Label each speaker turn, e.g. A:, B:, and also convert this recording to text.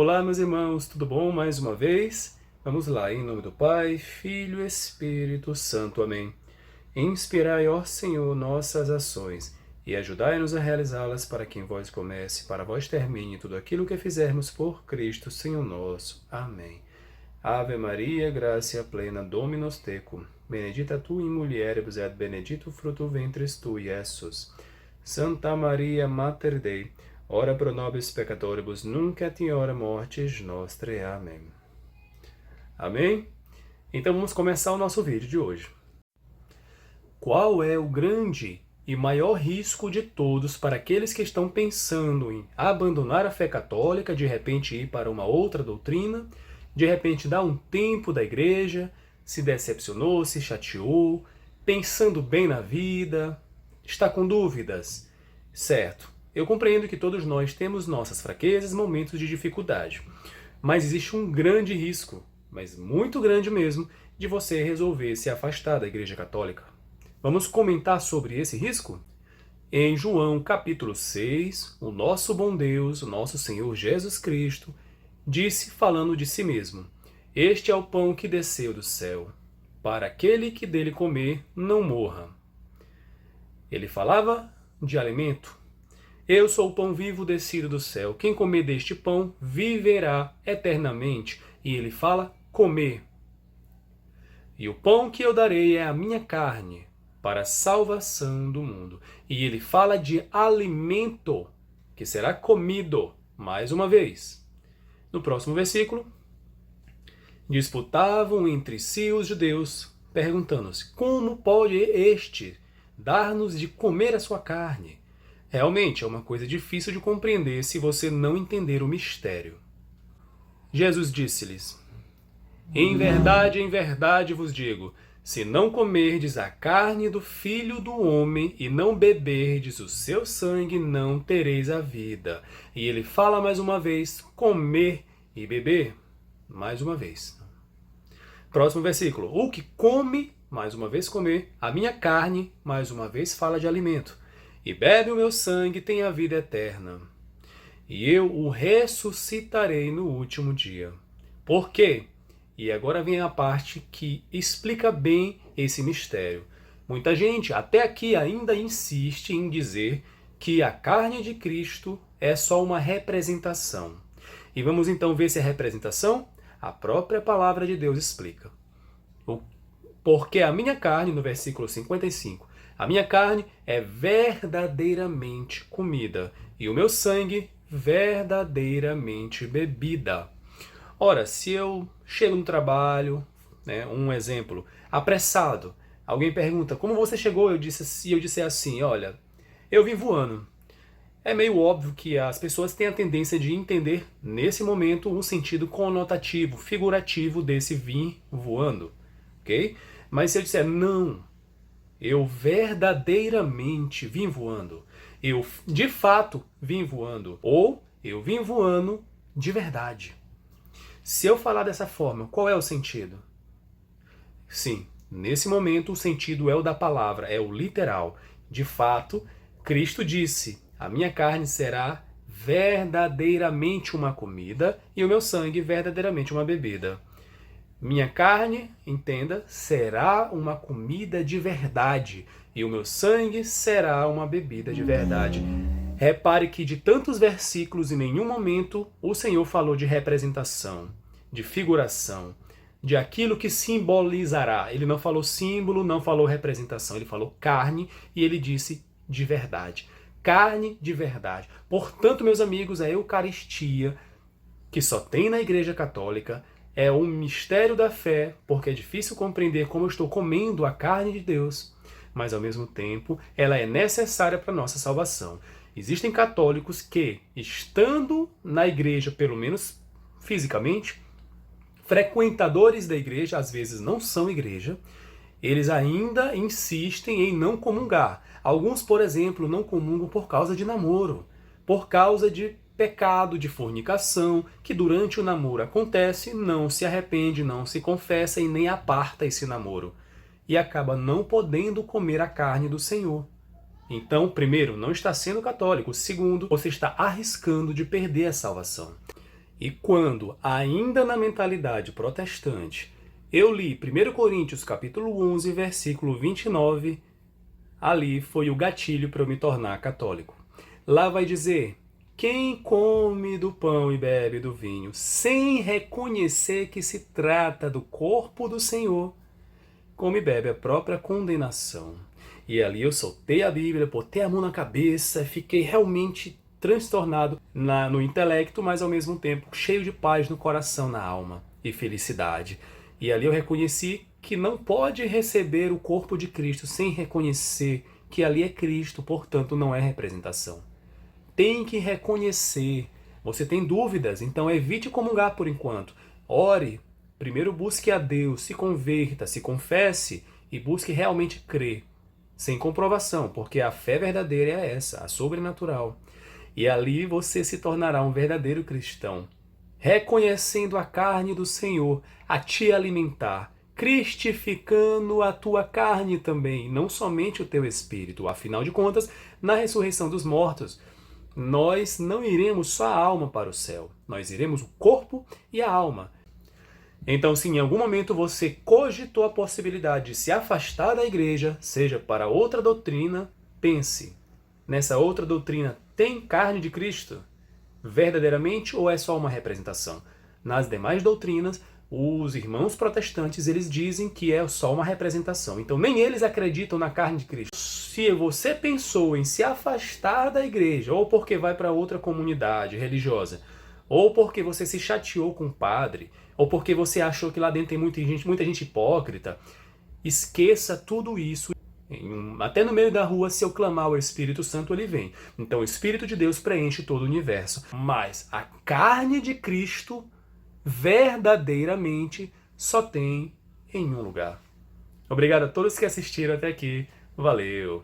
A: Olá, meus irmãos, tudo bom? Mais uma vez? Vamos lá, em nome do Pai, Filho e Espírito Santo. Amém. Inspirai, ó Senhor, nossas ações e ajudai-nos a realizá-las para que em vós comece, para vós termine tudo aquilo que fizermos por Cristo, Senhor nosso. Amém. Ave Maria, gracia plena, Dominus tecum, benedicta tu in mulieribus et benedictus fructus ventris tui, Iesus. Santa Maria, Mater Dei, ora pro nobis peccatoribus, nunc et in hora mortis nostrae. Amém. Amém? Então vamos começar o nosso vídeo de hoje. Qual é o grande e maior risco de todos para aqueles que estão pensando em abandonar a fé católica, de repente ir para uma outra doutrina, de repente dar um tempo da igreja, se decepcionou, se chateou, pensando bem na vida, está com dúvidas? Certo, eu compreendo que todos nós temos nossas fraquezas, momentos de dificuldade, mas existe um grande risco, mas muito grande mesmo, de você resolver se afastar da Igreja Católica. Vamos comentar sobre esse risco? Em João capítulo 6, o nosso bom Deus, o nosso Senhor Jesus Cristo, disse falando de si mesmo: "Este é o pão que desceu do céu, para aquele que dele comer não morra." Ele falava de alimento. Eu sou o pão vivo descido do céu. Quem comer deste pão viverá eternamente. E ele fala comer. E o pão que eu darei é a minha carne, para a salvação do mundo. E ele fala de alimento, que será comido, mais uma vez. No próximo versículo, disputavam entre si os judeus, perguntando-se: como pode este dar-nos de comer a sua carne? Realmente é uma coisa difícil de compreender se você não entender o mistério. Jesus disse-lhes: em verdade vos digo, se não comerdes a carne do Filho do Homem e não beberdes o seu sangue, não tereis a vida. E ele fala mais uma vez, comer e beber, mais uma vez. Próximo versículo. O que come, mais uma vez comer, a minha carne, mais uma vez fala de alimento. E bebe o meu sangue, tem a vida eterna. E eu o ressuscitarei no último dia. Por quê? E agora vem a parte que explica bem esse mistério. Muita gente até aqui ainda insiste em dizer que a carne de Cristo é só uma representação. E vamos então ver se é representação? A própria palavra de Deus explica. Porque a minha carne, no versículo 55, a minha carne é verdadeiramente comida e o meu sangue verdadeiramente bebida. Ora, se eu chego no trabalho, um exemplo, apressado, alguém pergunta, como você chegou? Eu disser assim, olha, eu vim voando. É meio óbvio que as pessoas têm a tendência de entender, nesse momento, um sentido conotativo, figurativo desse vir voando, ok? Mas se eu disser, não, eu verdadeiramente vim voando, eu de fato vim voando, ou eu vim voando de verdade. Se eu falar dessa forma, qual é o sentido? Sim, nesse momento o sentido é o da palavra, é o literal. De fato, Cristo disse: a minha carne será verdadeiramente uma comida e o meu sangue verdadeiramente uma bebida. Minha carne, entenda, será uma comida de verdade e o meu sangue será uma bebida de verdade. Repare que de tantos versículos, em nenhum momento o Senhor falou de representação, de figuração, de aquilo que simbolizará. Ele não falou símbolo, não falou representação, ele falou carne e ele disse de verdade. Carne de verdade. Portanto, meus amigos, a Eucaristia, que só tem na Igreja Católica, é um mistério da fé, porque é difícil compreender como eu estou comendo a carne de Deus, mas ao mesmo tempo ela é necessária para a nossa salvação. Existem católicos que, estando na igreja, pelo menos fisicamente, frequentadores da igreja, às vezes não são igreja, eles ainda insistem em não comungar. Alguns, por exemplo, não comungam por causa de namoro, por causa de pecado, de fornicação, que durante o namoro acontece, não se arrepende, não se confessa e nem aparta esse namoro. E acaba não podendo comer a carne do Senhor. Então, primeiro, não está sendo católico. Segundo, você está arriscando de perder a salvação. E quando, ainda na mentalidade protestante, eu li 1 Coríntios capítulo 11, versículo 29, ali foi o gatilho para eu me tornar católico. Lá vai dizer: quem come do pão e bebe do vinho, sem reconhecer que se trata do corpo do Senhor, come e bebe a própria condenação. E ali eu soltei a Bíblia, botei a mão na cabeça, fiquei realmente transtornado no intelecto, mas ao mesmo tempo cheio de paz no coração, na alma e felicidade. E ali eu reconheci que não pode receber o corpo de Cristo sem reconhecer que ali é Cristo, portanto não é representação. Tem que reconhecer. Você tem dúvidas, então evite comungar por enquanto. Ore, primeiro busque a Deus, se converta, se confesse e busque realmente crer. Sem comprovação, porque a fé verdadeira é essa, a sobrenatural. E ali você se tornará um verdadeiro cristão, reconhecendo a carne do Senhor a te alimentar, cristificando a tua carne também, não somente o teu espírito. Afinal de contas, na ressurreição dos mortos, nós não iremos só a alma para o céu, nós iremos o corpo e a alma. Então, se em algum momento você cogitou a possibilidade de se afastar da igreja, seja para outra doutrina, pense, nessa outra doutrina tem carne de Cristo? Verdadeiramente ou é só uma representação? Nas demais doutrinas, os irmãos protestantes, eles dizem que é só uma representação. Então nem eles acreditam na carne de Cristo. Se você pensou em se afastar da igreja, ou porque vai para outra comunidade religiosa, ou porque você se chateou com o padre, ou porque você achou que lá dentro tem muita gente hipócrita, esqueça tudo isso. Até no meio da rua, se eu clamar o Espírito Santo, ele vem. Então o Espírito de Deus preenche todo o universo. Mas a carne de Cristo, verdadeiramente, só tem em um lugar. Obrigado a todos que assistiram até aqui. Valeu!